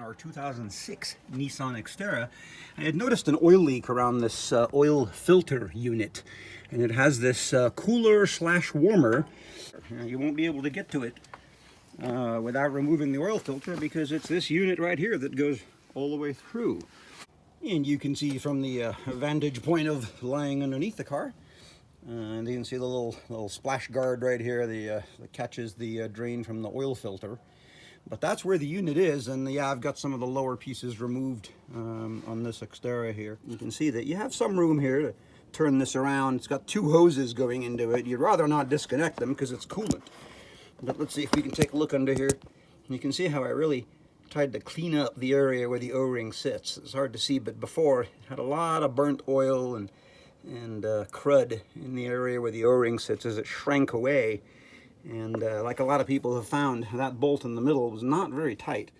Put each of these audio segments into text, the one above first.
our 2006 Nissan Xterra, I had noticed an oil leak around this oil filter unit, and it has this cooler slash warmer. You won't be able to get to it without removing the oil filter, because it's this unit right here that goes all the way through. And you can see from the vantage point of lying underneath the car, and you can see the little splash guard right here that catches the drain from the oil filter. But that's where the unit is, and yeah, I've got some of the lower pieces removed on this Xterra here. You can see that you have some room here to turn this around. It's got two hoses going into it. You'd rather not disconnect them because it's coolant. But let's see if we can take a look under here. You can see how I really tried to clean up the area where the O-ring sits. It's hard to see, but before it had a lot of burnt oil and crud in the area where the O-ring sits as it shrank away. And like a lot of people have found, that bolt in the middle was not very tight.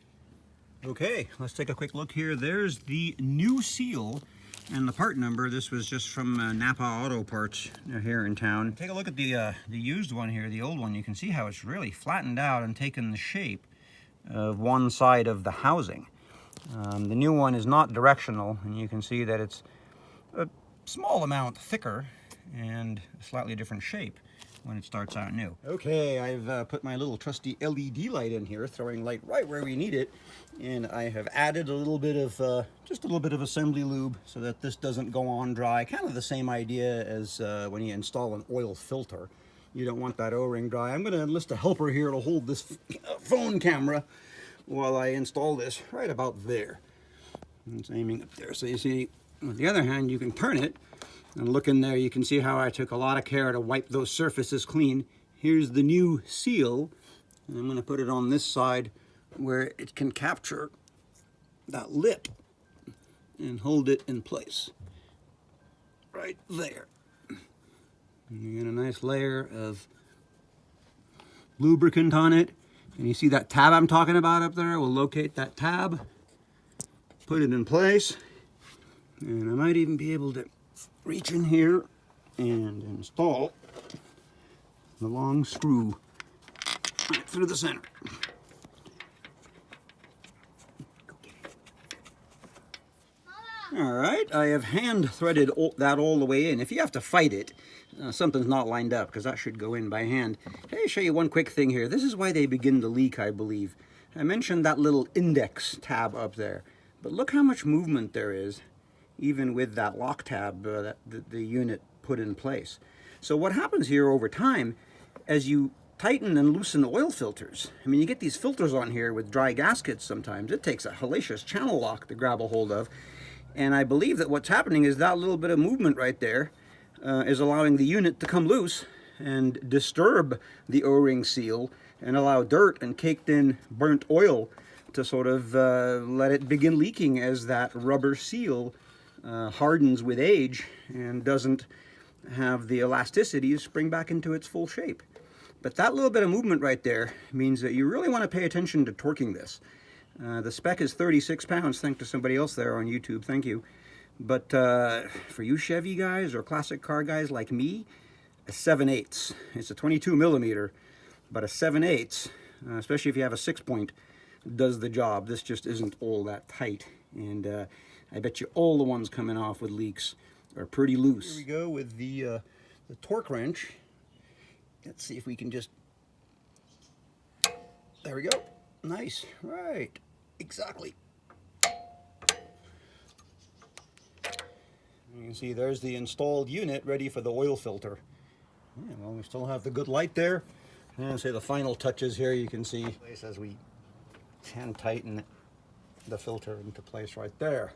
Okay, let's take a quick look here. There's the new seal and the part number. This was just from Napa Auto Parts here in town. Take a look at the used one here, the old one. You can see how it's really flattened out and taken the shape of one side of the housing. The new one is not directional, and you can see that it's a small amount thicker and a slightly different shape when it starts out new. Okay, I've put my little trusty LED light in here, throwing light right where we need it, and I have added a little bit of just a little bit of assembly lube so that this doesn't go on dry. Kind of the same idea as when you install an oil filter. You don't want that O-ring dry. I'm going to enlist a helper here to hold this phone camera while I install this right about there. It's aiming up there, so you see. On the other hand, you can turn it and look in there. You can see how I took a lot of care to wipe those surfaces clean. Here's the new seal, and I'm going to put it on this side where it can capture that lip and hold it in place right there. And you get a nice layer of lubricant on it, and you see that tab I'm talking about up there. We'll locate that tab, put it in place, and I might even be able to reach in here and install the long screw right through the center. All right, I have hand threaded that all the way in. If you have to fight it, something's not lined up, because that should go in by hand. Let me show you one quick thing here. This is why they begin to leak, I believe. I mentioned that little index tab up there, but look how much movement there is, even with that lock tab that the unit put in place. So what happens here over time, as you tighten and loosen oil filters, I mean, you get these filters on here with dry gaskets sometimes. It takes a hellacious channel lock to grab a hold of. And I believe that what's happening is that little bit of movement right there is allowing the unit to come loose and disturb the O-ring seal and allow dirt and caked in burnt oil to sort of let it begin leaking as that rubber seal hardens with age and doesn't have the elasticity to spring back into its full shape. But that little bit of movement right there means that you really want to pay attention to torquing this. The spec is 36 pounds, thanks to somebody else there on YouTube, thank you. But for you Chevy guys or classic car guys like me, a 7/8. It's a 22 millimeter, but a 7/8, especially if you have a 6-point, does the job. This just isn't all that tight, and I bet you all the ones coming off with leaks are pretty loose. Here we go with the torque wrench. Let's see if we can just, there we go. Nice, right, exactly. You can see there's the installed unit ready for the oil filter. Yeah, well, we still have the good light there. And say the final touches here, you can see as we hand tighten the filter into place right there.